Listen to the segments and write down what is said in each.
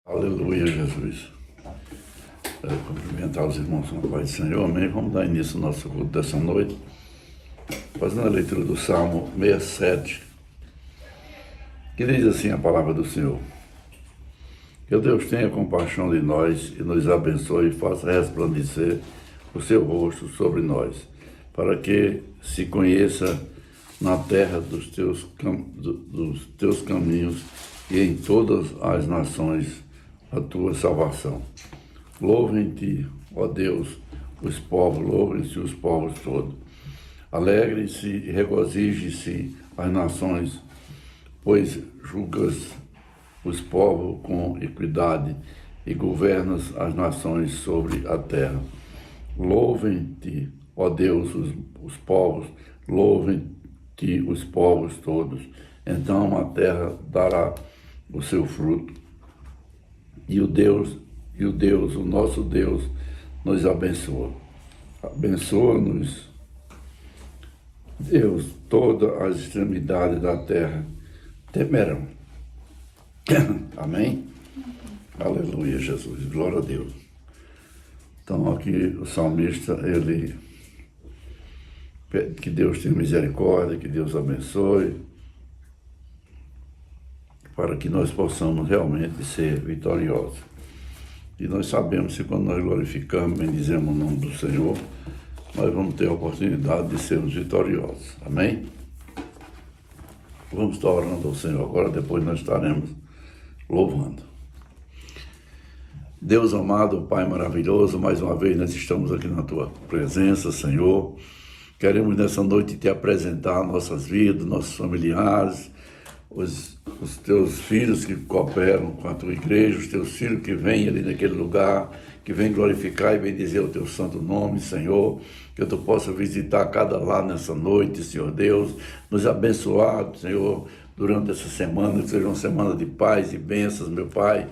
Aleluia, Jesus. Cumprimentar os irmãos na paz do Senhor, amém. Vamos dar início ao nosso culto dessa noite, fazendo a leitura do Salmo 67, que diz assim a palavra do Senhor: que Deus tenha compaixão de nós e nos abençoe e faça resplandecer o seu rosto sobre nós, para que se conheça na terra dos teus caminhos e em todas as nações a tua salvação. Louvem-te, ó Deus, os povos, louvem-se os povos todos. Alegrem-se e regozijem-se as nações, pois julgas os povos com equidade e governas as nações sobre a terra. Louvem-te, ó Deus, os povos, louvem-te os povos todos. Então a terra dará o seu fruto. E o nosso Deus, nos abençoa. Abençoa-nos, Deus, todas as extremidades da terra temerão. Amém? Aleluia, Jesus. Glória a Deus. Então aqui o salmista, ele pede que Deus tenha misericórdia, que Deus abençoe, para que nós possamos realmente ser vitoriosos. E nós sabemos que quando nós glorificamos, bendizemos o nome do Senhor, nós vamos ter a oportunidade de sermos vitoriosos. Amém? Vamos estar orando ao Senhor agora, depois nós estaremos louvando. Deus amado, Pai maravilhoso, mais uma vez nós estamos aqui na Tua presença, Senhor. Queremos nessa noite Te apresentar nossas vidas, nossos familiares, os Teus filhos que cooperam com a Tua igreja, os Teus filhos que vêm ali naquele lugar, que vêm glorificar e bendizer o Teu santo nome, Senhor, que Tu possa visitar cada lar nessa noite, Senhor Deus, nos abençoar, Senhor, durante essa semana, que seja uma semana de paz e bênçãos, meu Pai,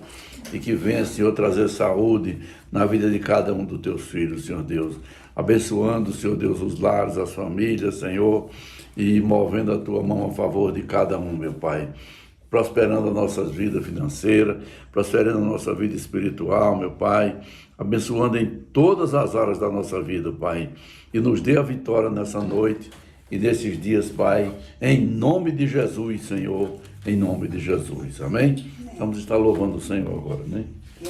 e que venha, Senhor, trazer saúde na vida de cada um dos Teus filhos, Senhor Deus, abençoando, Senhor Deus, os lares, as famílias, Senhor, e movendo a Tua mão a favor de cada um, meu Pai, prosperando a nossa vida financeira, prosperando a nossa vida espiritual, meu Pai, abençoando em todas as áreas da nossa vida, Pai, e nos dê a vitória nessa noite e nesses dias, Pai, em nome de Jesus, Senhor, em nome de Jesus, amém? Vamos estar louvando o Senhor agora, né? Do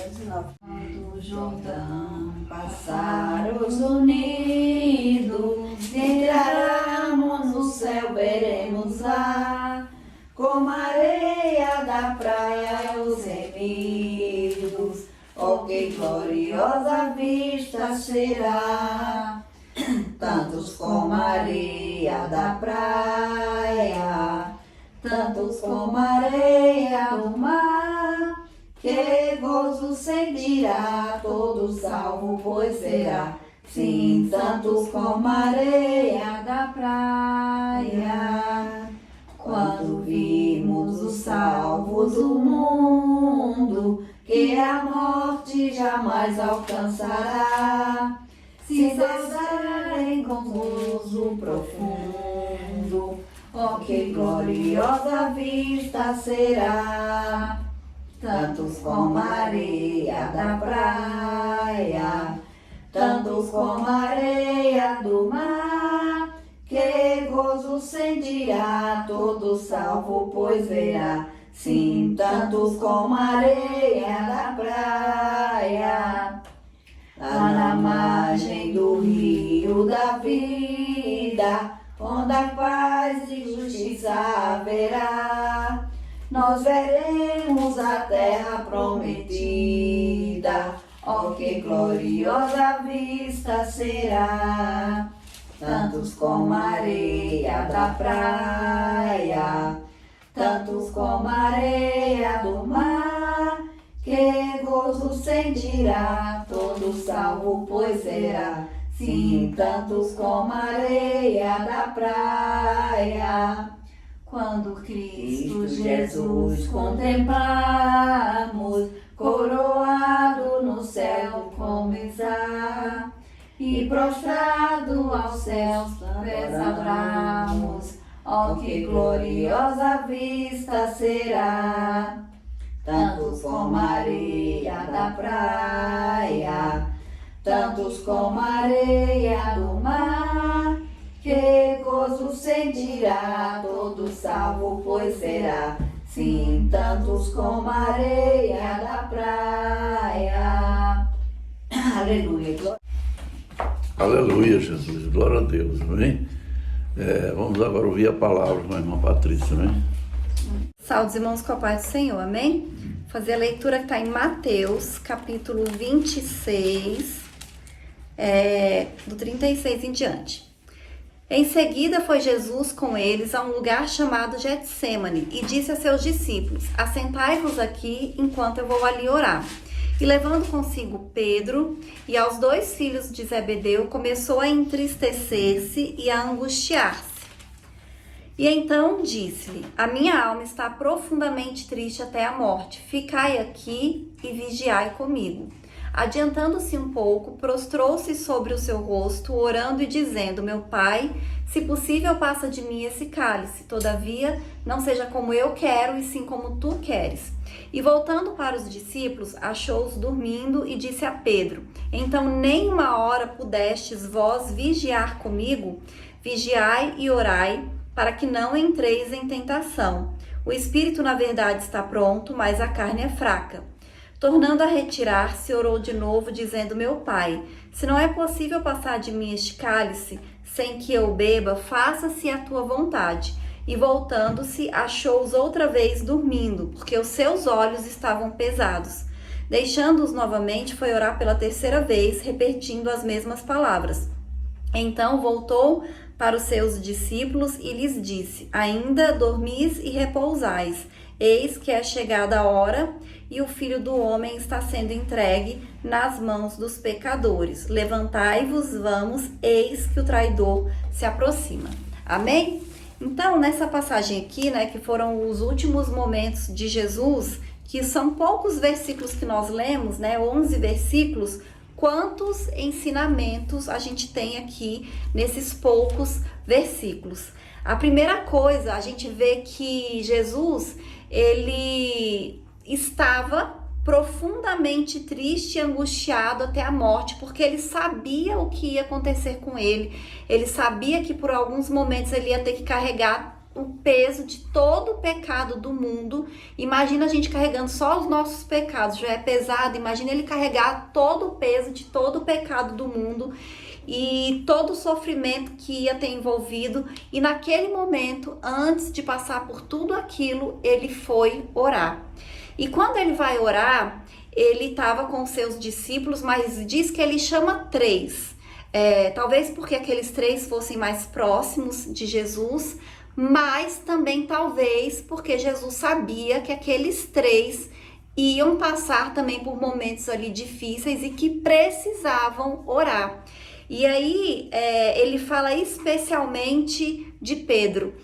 Jordão passar os unidos, entraremos no céu, veremos lá, como a areia da praia os remidos, oh que gloriosa vista será, tantos como a areia da praia, tantos como a areia do mar, que gozo sentirá todo salvo, pois será, sim, tantos como a areia da praia. Quando vimos os salvos do mundo, que a morte jamais alcançará, se saudarem com gozo profundo, oh que gloriosa vista será, tantos como a areia da praia, tantos como a areia do mar, que gozo sentirá todo salvo, pois verá, sim, tantos como a areia da praia, lá na margem do rio da vida, onde a paz e justiça haverá, nós veremos a terra prometida, oh que gloriosa vista será, tantos como a areia da praia, tantos como a areia do mar, que gozo sentirá todo salvo, pois será, sim, tantos como a areia da praia. Quando Cristo Jesus contemplamos, coroado no céu como Isaac, e prostrado aos céus pés adoramos, oh que gloriosa vista será, tantos como a areia praia, tantos como a areia do mar. Que gozo sentirá todo salvo, pois será, sim, tantos como a areia da praia. Aleluia. Aleluia, Jesus. Glória a Deus, amém? Vamos agora ouvir a palavra com a irmã Patrícia, amém? Salve, irmãos, com a paz do Senhor, amém? Fazer a leitura que está em Mateus, capítulo 26, do 36 em diante. Em seguida foi Jesus com eles a um lugar chamado Getsêmani e disse a seus discípulos: assentai-vos aqui enquanto eu vou ali orar. E levando consigo Pedro e aos 2 filhos de Zebedeu, começou a entristecer-se e a angustiar-se. E então disse-lhe: a minha alma está profundamente triste até a morte. Ficai aqui e vigiai comigo. Adiantando-se um pouco, prostrou-se sobre o seu rosto, orando e dizendo: meu Pai, se possível, passa de mim esse cálice. Todavia, não seja como eu quero, e sim como tu queres. E voltando para os discípulos, achou-os dormindo e disse a Pedro: então nem uma hora pudestes vós vigiar comigo? Vigiai e orai, para que não entreis em tentação. O espírito, na verdade, está pronto, mas a carne é fraca. Tornando a retirar-se, orou de novo, dizendo: meu Pai, se não é possível passar de mim este cálice, sem que eu beba, faça-se a tua vontade. E voltando-se, achou-os outra vez dormindo, porque os seus olhos estavam pesados. Deixando-os novamente, foi orar pela 3ª vez, repetindo as mesmas palavras. Então voltou para os seus discípulos e lhes disse: ainda dormis e repousais. Eis que é chegada a hora e o Filho do Homem está sendo entregue nas mãos dos pecadores. Levantai-vos, vamos, eis que o traidor se aproxima. Amém? Então, nessa passagem aqui, que foram os últimos momentos de Jesus, que são poucos versículos que nós lemos, 11 versículos, quantos ensinamentos a gente tem aqui nesses poucos versículos. A primeira coisa, a gente vê que Jesus, ele estava profundamente triste e angustiado até a morte, porque ele sabia o que ia acontecer com ele. Ele sabia que por alguns momentos ele ia ter que carregar o peso de todo o pecado do mundo. Imagina a gente carregando só os nossos pecados, já é pesado. Imagina ele carregar todo o peso de todo o pecado do mundo e todo o sofrimento que ia ter envolvido. E naquele momento, antes de passar por tudo aquilo, ele foi orar. E quando ele vai orar, ele estava com seus discípulos, mas diz que ele chama 3. Talvez porque aqueles 3 fossem mais próximos de Jesus, mas também talvez porque Jesus sabia que aqueles 3 iam passar também por momentos ali difíceis e que precisavam orar. E aí ele fala especialmente de Pedro,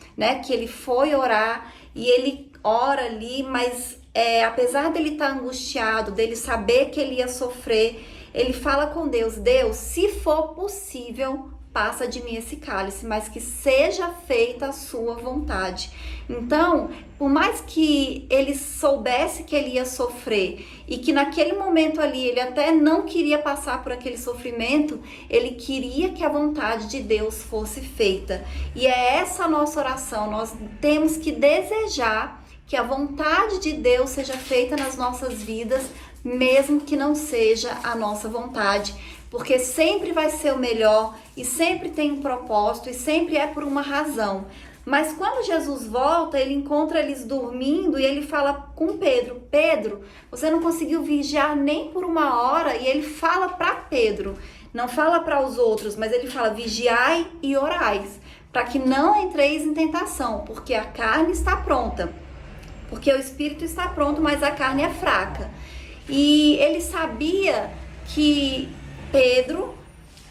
que ele foi orar e ele ora ali, mas apesar dele estar angustiado, dele saber que ele ia sofrer, ele fala com Deus: Deus, se for possível, passa de mim esse cálice, mas que seja feita a sua vontade. Então, por mais que ele soubesse que ele ia sofrer e que naquele momento ali ele até não queria passar por aquele sofrimento, ele queria que a vontade de Deus fosse feita. E é essa a nossa oração, nós temos que desejar que a vontade de Deus seja feita nas nossas vidas, mesmo que não seja a nossa vontade, porque sempre vai ser o melhor e sempre tem um propósito e sempre é por uma razão. Mas quando Jesus volta, ele encontra eles dormindo e ele fala com Pedro: Pedro, você não conseguiu vigiar nem por uma hora. E ele fala para Pedro, não fala para os outros, mas ele fala: vigiai e orais, para que não entreis em tentação, porque a carne está pronta. Porque o espírito está pronto, mas a carne é fraca. E ele sabia que Pedro,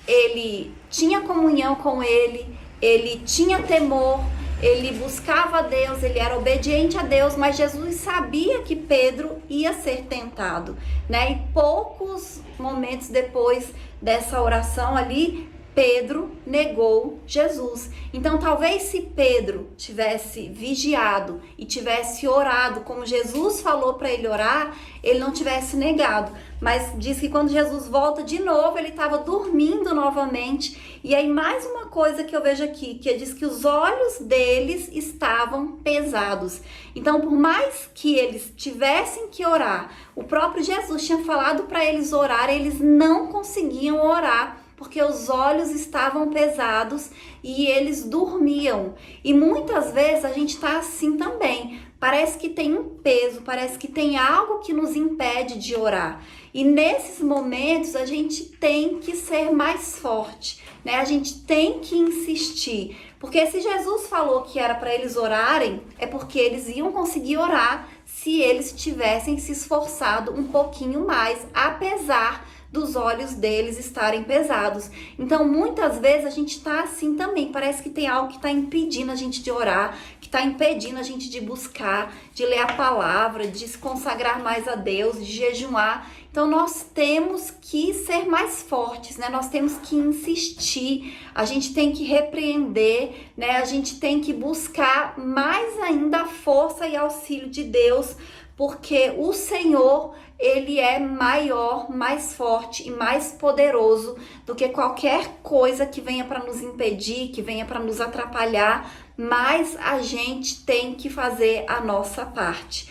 ele tinha comunhão com ele tinha temor, ele buscava a Deus, ele era obediente a Deus, mas Jesus sabia que Pedro ia ser tentado, E poucos momentos depois dessa oração ali, Pedro negou Jesus. Então, talvez se Pedro tivesse vigiado e tivesse orado como Jesus falou para ele orar, ele não tivesse negado. Mas diz que quando Jesus volta de novo, ele estava dormindo novamente. E aí, mais uma coisa que eu vejo aqui, que diz que os olhos deles estavam pesados. Então, por mais que eles tivessem que orar, o próprio Jesus tinha falado para eles orar, eles não conseguiam orar, porque os olhos estavam pesados e eles dormiam. E muitas vezes a gente está assim também. Parece que tem um peso, parece que tem algo que nos impede de orar. E nesses momentos a gente tem que ser mais forte, né? A gente tem que insistir. Porque se Jesus falou que era para eles orarem, é porque eles iam conseguir orar se eles tivessem se esforçado um pouquinho mais, apesar dos olhos deles estarem pesados. Então, muitas vezes a gente tá assim também, parece que tem algo que tá impedindo a gente de orar, que tá impedindo a gente de buscar, de ler a palavra, de se consagrar mais a Deus, de jejuar. Então, nós temos que ser mais fortes, né? Nós temos que insistir, a gente tem que repreender, né? A gente tem que buscar mais ainda a força e auxílio de Deus, porque o Senhor, ele é maior, mais forte e mais poderoso do que qualquer coisa que venha para nos impedir, que venha para nos atrapalhar, mas a gente tem que fazer a nossa parte.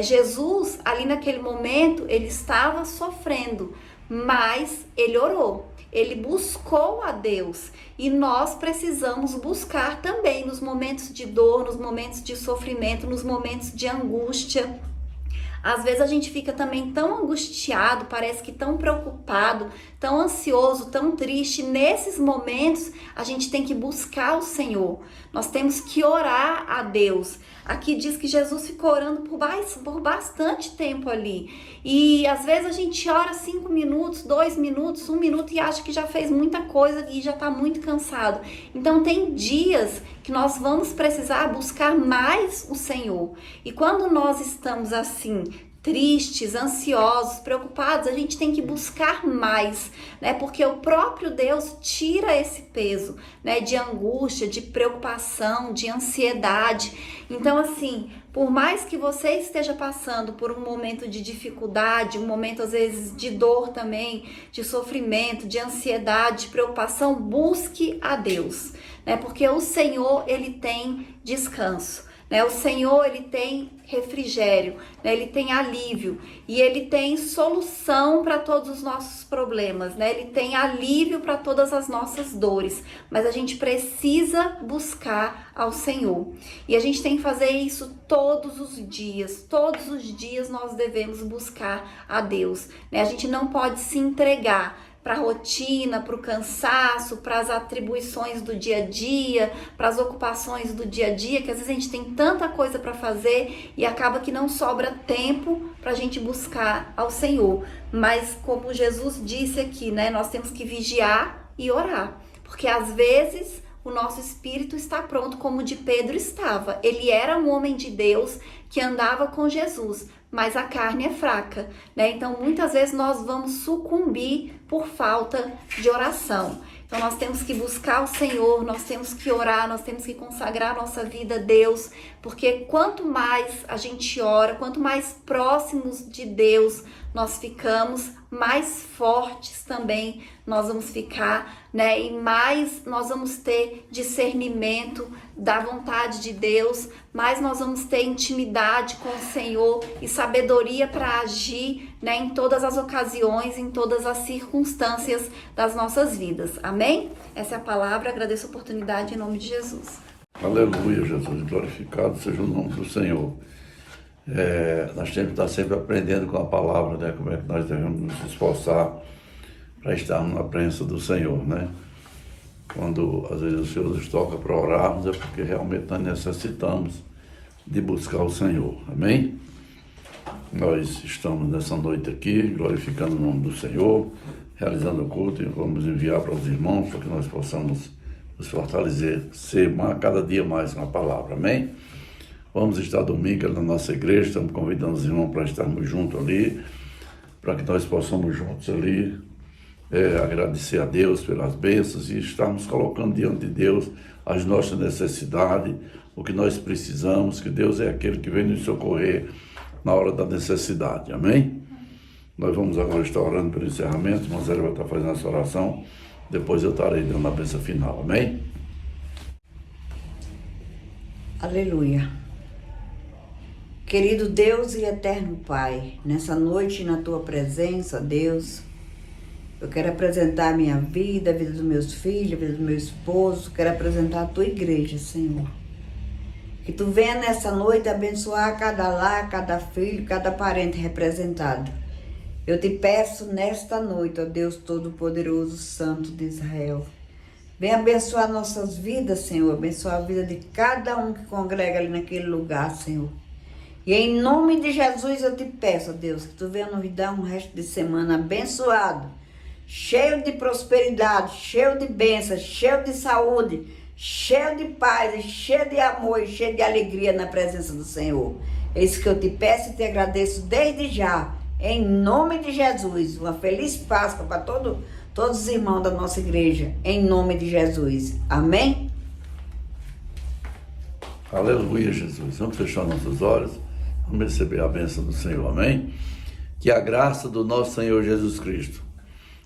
Jesus, ali naquele momento, ele estava sofrendo, mas ele orou. Ele buscou a Deus e nós precisamos buscar também nos momentos de dor, nos momentos de sofrimento, nos momentos de angústia. Às vezes a gente fica também tão angustiado, parece que tão preocupado, tão ansioso, tão triste. Nesses momentos a gente tem que buscar o Senhor. Nós temos que orar a Deus. Aqui diz que Jesus ficou orando por bastante tempo ali. E às vezes a gente ora 5 minutos, 2 minutos, 1 minuto e acha que já fez muita coisa e já está muito cansado. Então tem dias que nós vamos precisar buscar mais o Senhor. E quando nós estamos assim, tristes, ansiosos, preocupados, a gente tem que buscar mais, né? Porque o próprio Deus tira esse peso, né? De angústia, de preocupação, de ansiedade. Então, assim, por mais que você esteja passando por um momento de dificuldade, um momento às vezes de dor também, de sofrimento, de ansiedade, de preocupação, busque a Deus, né? Porque o Senhor, ele tem descanso. Né? O Senhor, ele tem refrigério, né? Ele tem alívio e ele tem solução para todos os nossos problemas, né? Ele tem alívio para todas as nossas dores, mas a gente precisa buscar ao Senhor e a gente tem que fazer isso todos os dias nós devemos buscar a Deus, né? A gente não pode se entregar para a rotina, para o cansaço, para as atribuições do dia a dia, para as ocupações do dia a dia, que às vezes a gente tem tanta coisa para fazer e acaba que não sobra tempo para a gente buscar ao Senhor. Mas como Jesus disse aqui, né, nós temos que vigiar e orar, porque às vezes o nosso espírito está pronto como o de Pedro estava. Ele era um homem de Deus que andava com Jesus, mas a carne é fraca, né? Então, muitas vezes nós vamos sucumbir por falta de oração. Então, nós temos que buscar o Senhor, nós temos que orar, nós temos que consagrar a nossa vida a Deus, porque quanto mais a gente ora, quanto mais próximos de Deus nós ficamos, mais fortes também nós vamos ficar, né? E mais nós vamos ter discernimento da vontade de Deus, mais nós vamos ter intimidade com o Senhor e sabedoria para agir, né? Em todas as ocasiões, em todas as circunstâncias das nossas vidas. Amém? Essa é a palavra, agradeço a oportunidade em nome de Jesus. Aleluia, Jesus, glorificado seja o nome do Senhor. Nós temos que estar sempre aprendendo com a palavra, né? Como é que nós devemos nos esforçar para estarmos na presença do Senhor, né? Quando às vezes o Senhor nos toca para orarmos, é porque realmente nós necessitamos de buscar o Senhor, amém? Nós estamos nessa noite aqui, glorificando o nome do Senhor, realizando o culto e vamos enviar para os irmãos para que nós possamos nos fortalecer, ser cada dia mais com a palavra, amém? Vamos estar domingo na nossa igreja, estamos convidando os irmãos para estarmos juntos ali, para que nós possamos juntos ali agradecer a Deus pelas bênçãos e estarmos colocando diante de Deus as nossas necessidades, o que nós precisamos, que Deus é aquele que vem nos socorrer na hora da necessidade, amém? Nós vamos agora estar orando pelo encerramento, irmã Zélia vai estar fazendo essa oração, depois eu estarei dando a bênção final, amém? Aleluia. Querido Deus e eterno Pai, nessa noite na Tua presença, Deus, eu quero apresentar a minha vida, a vida dos meus filhos, a vida do meu esposo, quero apresentar a Tua igreja, Senhor. Que Tu venha nessa noite abençoar cada lar, cada filho, cada parente representado. Eu te peço nesta noite, ó Deus Todo-Poderoso, Santo de Israel, vem abençoar nossas vidas, Senhor, abençoar a vida de cada um que congrega ali naquele lugar, Senhor. E em nome de Jesus eu te peço, ó Deus, que Tu venha nos dar um resto de semana abençoado, cheio de prosperidade, cheio de bênçãos, cheio de saúde, cheio de paz, cheio de amor e cheio de alegria na presença do Senhor. É isso que eu te peço e te agradeço desde já, em nome de Jesus. Uma feliz Páscoa para todos os irmãos da nossa igreja, em nome de Jesus. Amém? Aleluia, Jesus. Vamos fechar nossos olhos, vamos receber a bênção do Senhor, amém? Que a graça do nosso Senhor Jesus Cristo,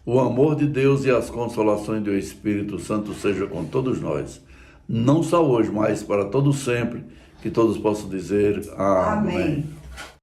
o amor de Deus e as consolações do Espírito Santo seja com todos nós, não só hoje, mas para todos sempre, que todos possam dizer amém. Amém.